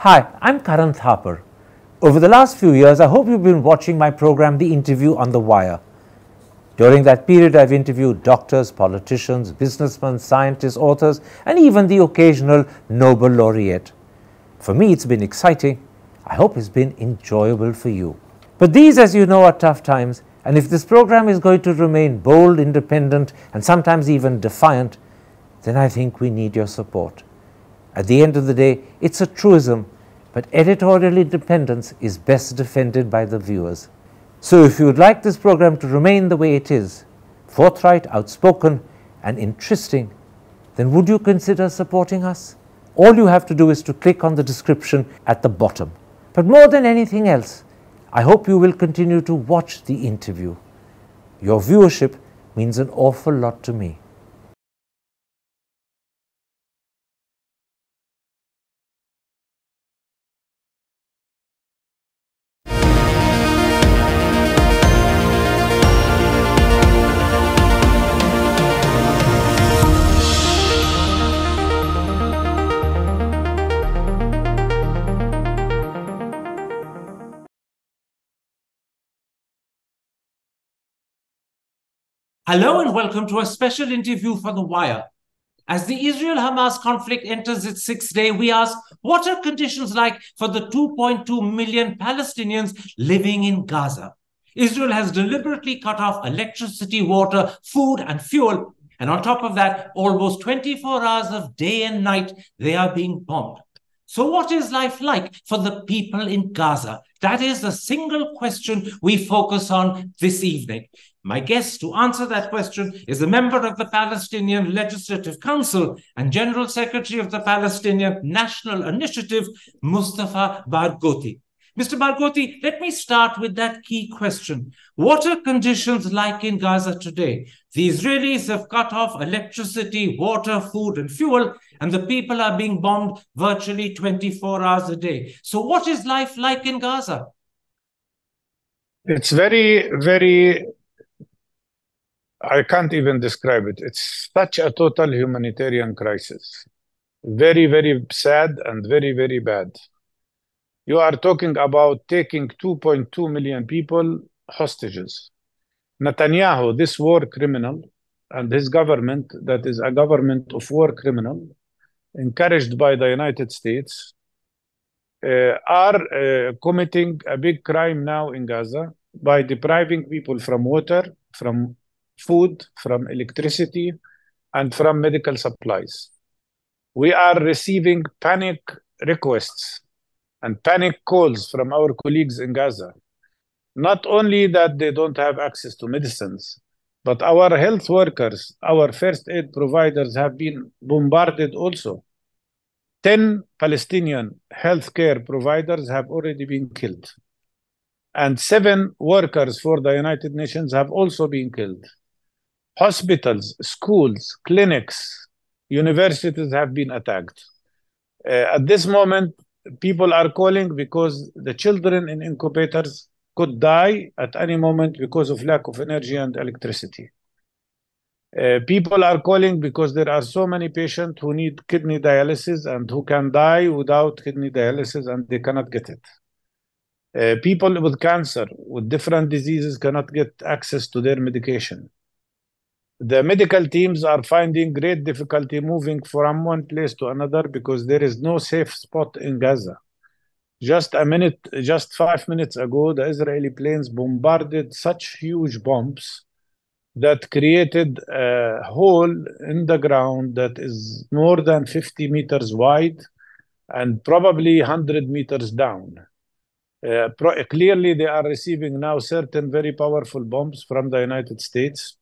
Hi, I'm Karan Thapar. Over the last few years, I hope you've been watching my program, The Interview on the Wire. During that period, I've interviewed doctors, politicians, businessmen, scientists, authors, and even the occasional Nobel laureate. For me, it's been exciting. I hope it's been enjoyable for you. But these, as you know, are tough times, and if this program is going to remain bold, independent, and sometimes even defiant, then I think we need your support. At the end of the day, it's a truism, but editorial independence is best defended by the viewers. So if you would like this program to remain the way it is, forthright, outspoken, and interesting, then would you consider supporting us? All you have to do is to click on the description at the bottom. But more than anything else, I hope you will continue to watch the interview. Your viewership means an awful lot to me. Hello and welcome to a special interview for The Wire. As the Israel-Hamas conflict enters its sixth day, we ask, what are conditions like for the 2.2 million Palestinians living in Gaza? Israel has deliberately cut off electricity, water, food, and fuel. And on top of that, almost 24 hours of day and night, they are being bombed. So what is life like for the people in Gaza? That is the single question we focus on this evening. My guest to answer that question is a member of the Palestinian Legislative Council and General Secretary of the Palestinian National Initiative, Mustafa Barghouti. Mr. Barghouti, let me start with that key question. What are conditions like in Gaza today? The Israelis have cut off electricity, water, food, and fuel, and the people are being bombed virtually 24 hours a day. So what is life like in Gaza? It's very, I can't even describe it. It's such a total humanitarian crisis. Very sad and very bad. You are talking about taking 2.2 million people hostages. Netanyahu, this war criminal, and his government, that is a government of war criminal, encouraged by the United States, are committing a big crime now in Gaza by depriving people from water, from food, from electricity, and from medical supplies. We are receiving panic requests and panic calls from our colleagues in Gaza. Not only that they don't have access to medicines, but our health workers, our first aid providers have been bombarded also. 10 Palestinian healthcare providers have already been killed. And 7 workers for the United Nations have also been killed. Hospitals, schools, clinics, universities have been attacked. At this moment, people are calling because the children in incubators could die at any moment because of lack of energy and electricity. People are calling because there are so many patients who need kidney dialysis and who can die without kidney dialysis and they cannot get it. People with cancer, with different diseases, cannot get access to their medication. The medical teams are finding great difficulty moving from one place to another because there is no safe spot in Gaza. Just 5 minutes ago, the Israeli planes bombarded such huge bombs that created a hole in the ground that is more than 50 meters wide and probably 100 meters down. Clearly, they are receiving now certain very powerful bombs from the United States.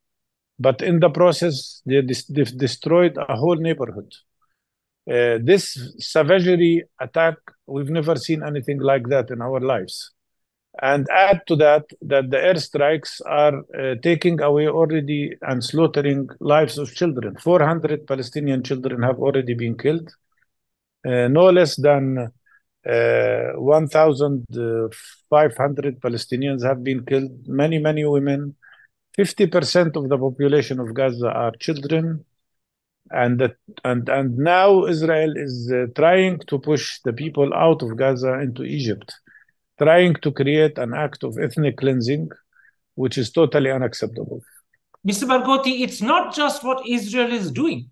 But in the process, they've destroyed a whole neighborhood. This savagery attack, we've never seen anything like that in our lives. And add to that the airstrikes are taking away already and slaughtering lives of children. 400 Palestinian children have already been killed. No less than 1,500 Palestinians have been killed. Many women. 50% of the population of Gaza are children. And now Israel is trying to push the people out of Gaza into Egypt, trying to create an act of ethnic cleansing, which is totally unacceptable. Mr. Barghouti, it's not just what Israel is doing.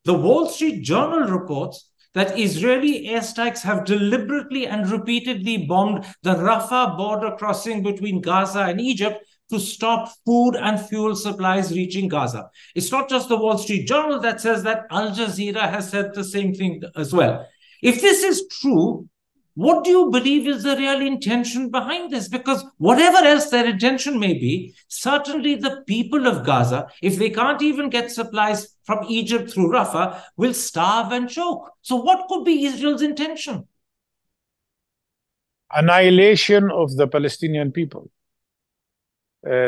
The Wall Street Journal reports that Israeli airstrikes have deliberately and repeatedly bombed the Rafah border crossing between Gaza and Egypt to stop food and fuel supplies reaching Gaza. It's not just the Wall Street Journal that says that. Al Jazeera has said the same thing as well. If this is true, what do you believe is the real intention behind this? Because whatever else their intention may be, certainly the people of Gaza, if they can't even get supplies from Egypt through Rafah, will starve and choke. So what could be Israel's intention? Annihilation of the Palestinian people.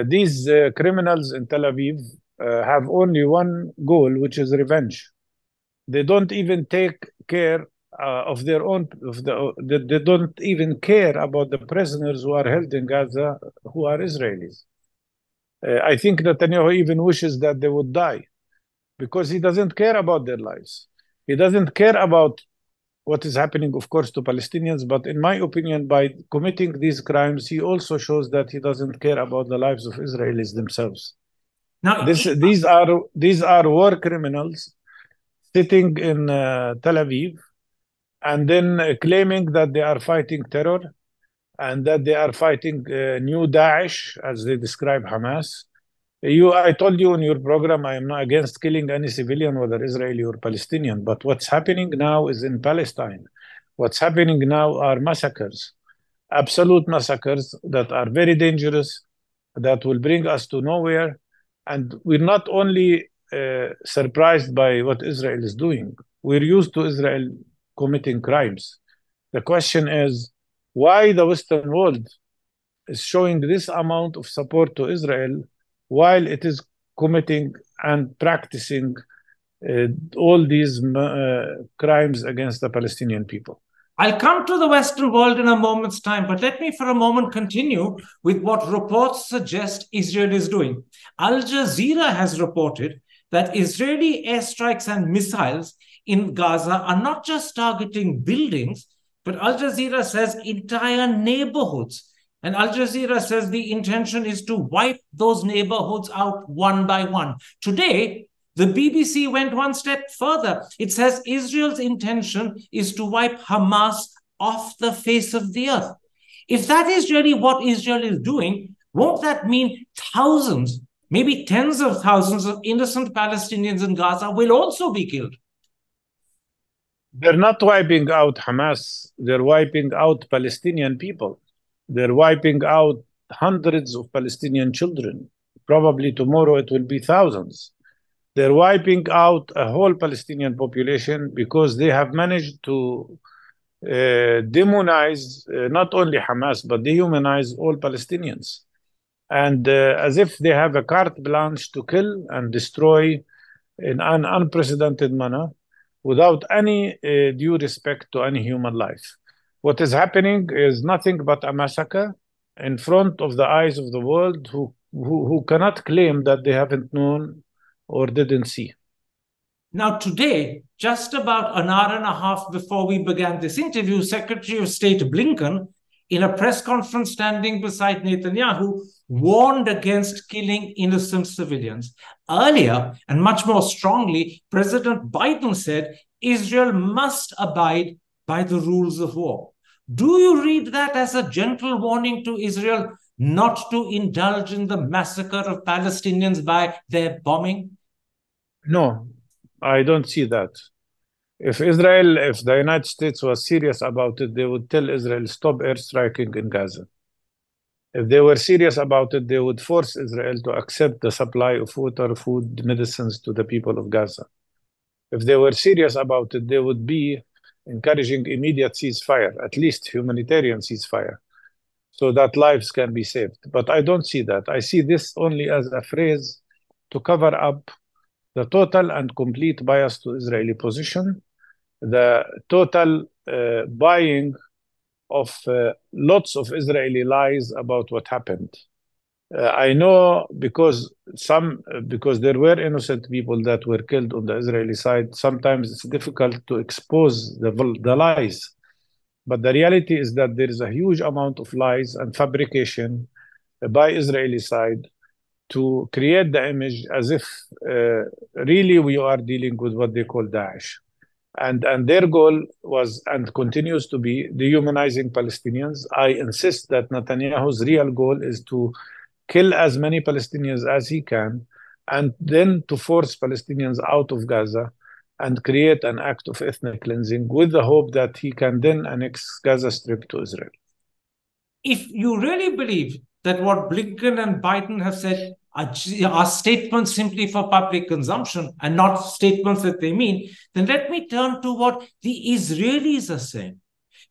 These criminals in Tel Aviv have only one goal, which is revenge. They don't even take care of their own. They don't even care about the prisoners who are held in Gaza, who are Israelis. I think Netanyahu even wishes that they would die, because he doesn't care about their lives. He doesn't care about what is happening, of course, to Palestinians. But in my opinion, by committing these crimes, he also shows that he doesn't care about the lives of Israelis themselves. Now, these are war criminals sitting in Tel Aviv, and then claiming that they are fighting terror and that they are fighting new Daesh, as they describe Hamas. I told you in your program, I am not against killing any civilian, whether Israeli or Palestinian. But what's happening now is in Palestine. What's happening now are massacres, absolute massacres that are very dangerous, that will bring us to nowhere. And we're not only surprised by what Israel is doing. We're used to Israel committing crimes. The question is why the Western world is showing this amount of support to Israel while it is committing and practicing all these crimes against the Palestinian people. I'll come to the Western world in a moment's time, but let me for a moment continue with what reports suggest Israel is doing. Al Jazeera has reported that Israeli airstrikes and missiles in Gaza are not just targeting buildings, but Al Jazeera says entire neighborhoods. And Al Jazeera says the intention is to wipe those neighborhoods out one by one. Today, the BBC went one step further. It says Israel's intention is to wipe Hamas off the face of the earth. If that is really what Israel is doing, won't that mean thousands, maybe tens of thousands of innocent Palestinians in Gaza will also be killed? They're not wiping out Hamas. They're wiping out Palestinian people. They're wiping out hundreds of Palestinian children. Probably tomorrow it will be thousands. They're wiping out a whole Palestinian population because they have managed to demonize not only Hamas, but dehumanize all Palestinians. And as if they have a carte blanche to kill and destroy in an unprecedented manner without any due respect to any human life. What is happening is nothing but a massacre in front of the eyes of the world who cannot claim that they haven't known or didn't see. Now, today, just about an hour and a half before we began this interview, Secretary of State Blinken, in a press conference standing beside Netanyahu, warned against killing innocent civilians. Earlier, and much more strongly, President Biden said Israel must abide by the rules of war. Do you read that as a gentle warning to Israel not to indulge in the massacre of Palestinians by their bombing? No, I don't see that. If the United States was serious about it, they would tell Israel, stop airstriking in Gaza. If they were serious about it, they would force Israel to accept the supply of water, food, medicines to the people of Gaza. If they were serious about it, they would be encouraging immediate ceasefire, at least humanitarian ceasefire, so that lives can be saved. But I don't see that. I see this only as a phrase to cover up the total and complete bias to Israeli position, the total buying of lots of Israeli lies about what happened. I know because there were innocent people that were killed on the Israeli side. Sometimes it's difficult to expose the lies, but the reality is that there is a huge amount of lies and fabrication by Israeli side to create the image as if really we are dealing with what they call Daesh. And their goal was and continues to be dehumanizing Palestinians. I insist that Netanyahu's real goal is to kill as many Palestinians as he can, and then to force Palestinians out of Gaza and create an act of ethnic cleansing with the hope that he can then annex Gaza Strip to Israel. If you really believe that what Blinken and Biden have said are statements simply for public consumption and not statements that they mean, then let me turn to what the Israelis are saying.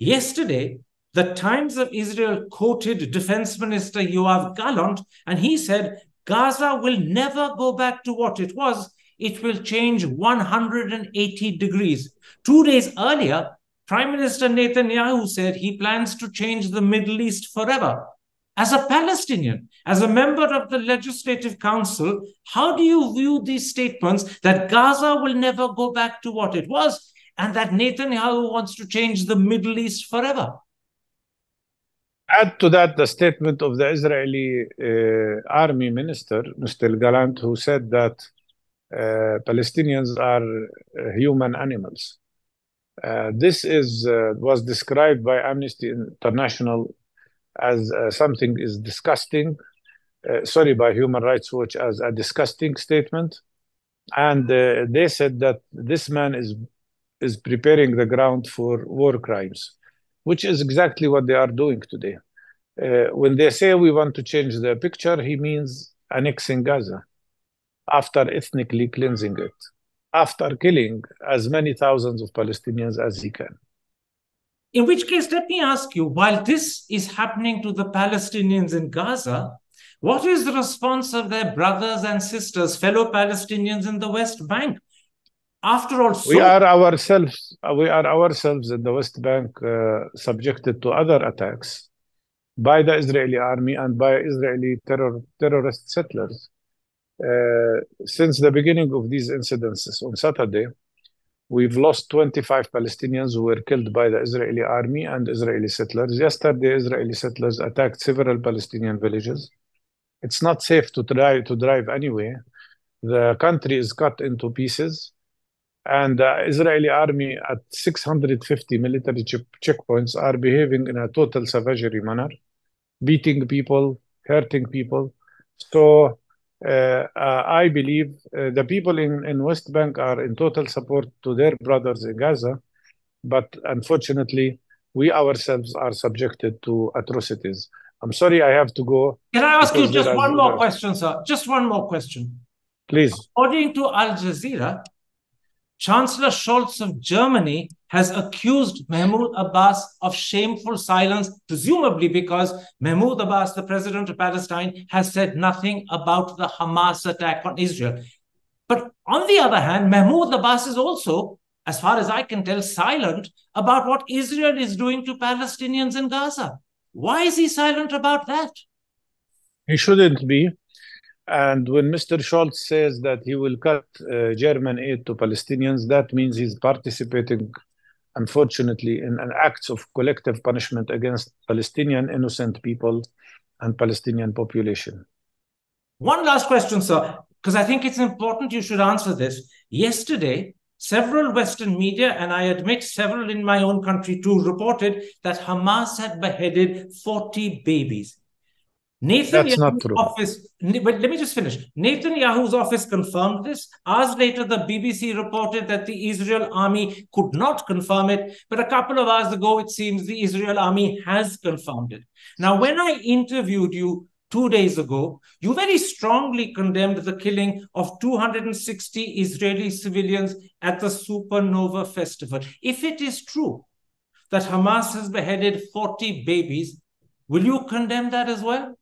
Yesterday, the Times of Israel quoted Defense Minister Yoav Gallant, and he said, Gaza will never go back to what it was. It will change 180 degrees. 2 days earlier, Prime Minister Netanyahu said he plans to change the Middle East forever. As a Palestinian, as a member of the Legislative Council, how do you view these statements that Gaza will never go back to what it was and that Netanyahu wants to change the Middle East forever? Add to that the statement of the Israeli army minister, Mr. Gallant, who said that Palestinians are human animals. This was described by Amnesty International as something is disgusting, by Human Rights Watch as a disgusting statement. And they said that this man is preparing the ground for war crimes, which is exactly what they are doing today. When they say we want to change the picture, he means annexing Gaza after ethnically cleansing it, after killing as many thousands of Palestinians as he can. In which case, let me ask you, while this is happening to the Palestinians in Gaza, what is the response of their brothers and sisters, fellow Palestinians in the West Bank? After all, we are ourselves in the West Bank subjected to other attacks by the Israeli army and by Israeli terrorist settlers. Since the beginning of these incidences on Saturday, we've lost 25 Palestinians who were killed by the Israeli army and Israeli settlers. Yesterday, Israeli settlers attacked several Palestinian villages. It's not safe to drive anyway. The country is cut into pieces, and the Israeli army at 650 military checkpoints are behaving in a total savagery manner, beating people, hurting people. So I believe the people in West Bank are in total support to their brothers in Gaza, but unfortunately, we ourselves are subjected to atrocities. I'm sorry, I have to go. Can I ask you just one more question, sir? Just one more question. Please. According to Al Jazeera, Chancellor Scholz of Germany has accused Mahmoud Abbas of shameful silence, presumably because Mahmoud Abbas, the president of Palestine, has said nothing about the Hamas attack on Israel. But on the other hand, Mahmoud Abbas is also, as far as I can tell, silent about what Israel is doing to Palestinians in Gaza. Why is he silent about that? He shouldn't be. And when Mr. Scholz says that he will cut German aid to Palestinians, that means he's participating, unfortunately, in an acts of collective punishment against Palestinian innocent people and Palestinian population. One last question, sir, because I think it's important you should answer this. Yesterday, several Western media, and I admit several in my own country too, reported that Hamas had beheaded 40 babies. That's not true. But let me just finish. Netanyahu's office confirmed this. Hours later, the BBC reported that the Israel army could not confirm it. But a couple of hours ago, it seems the Israel army has confirmed it. Now, when I interviewed you 2 days ago, you very strongly condemned the killing of 260 Israeli civilians at the Supernova Festival. If it is true that Hamas has beheaded 40 babies, will you condemn that as well?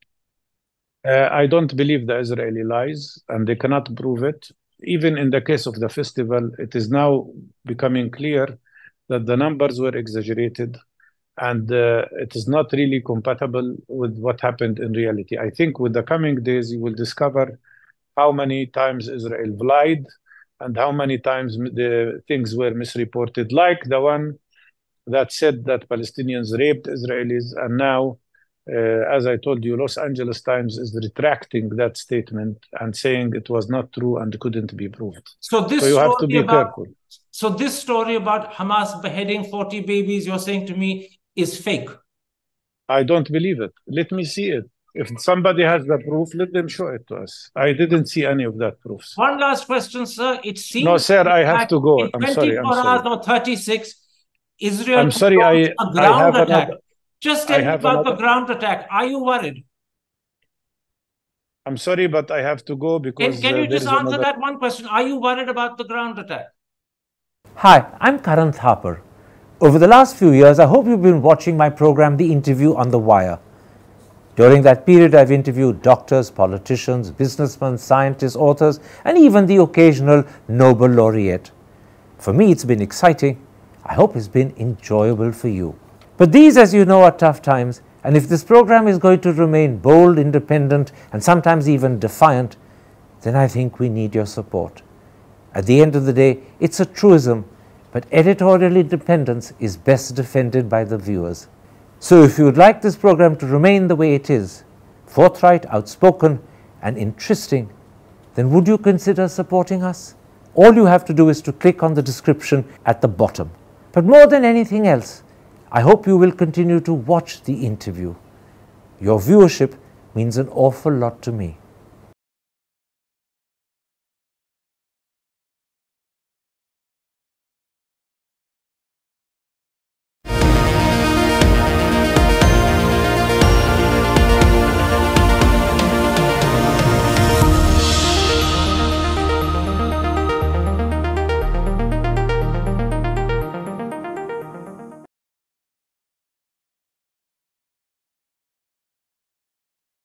I don't believe the Israeli lies, and they cannot prove it. Even in the case of the festival, it is now becoming clear that the numbers were exaggerated. And it is not really compatible with what happened in reality. I think with the coming days, you will discover how many times Israel lied and how many times the things were misreported, like the one that said that Palestinians raped Israelis. And now, as I told you, Los Angeles Times is retracting that statement and saying it was not true and couldn't be proved. So you have to be careful. So this story about Hamas beheading 40 babies, you're saying to me, is fake? I don't believe it. Let me see it. If somebody has the proof, let them show it to us. I didn't see any of that proofs. One last question, sir. It seems no, sir, I have to go. I'm sorry. 24 hours or 36, Israel I'm sorry, a ground attack. Just tell me about the ground attack. Are you worried? I'm sorry, but I have to go because... Can you just answer that one question? Are you worried about the ground attack? Hi, I'm Karan Thapar. Over the last few years, I hope you've been watching my program, The Interview on the Wire. During that period, I've interviewed doctors, politicians, businessmen, scientists, authors, and even the occasional Nobel laureate. For me, it's been exciting. I hope it's been enjoyable for you. But these, as you know, are tough times, and if this program is going to remain bold, independent, and sometimes even defiant, then I think we need your support. At the end of the day, it's a truism, but editorial independence is best defended by the viewers. So if you would like this program to remain the way it is, forthright, outspoken, and interesting, then would you consider supporting us? All you have to do is to click on the description at the bottom. But more than anything else, I hope you will continue to watch The Interview. Your viewership means an awful lot to me.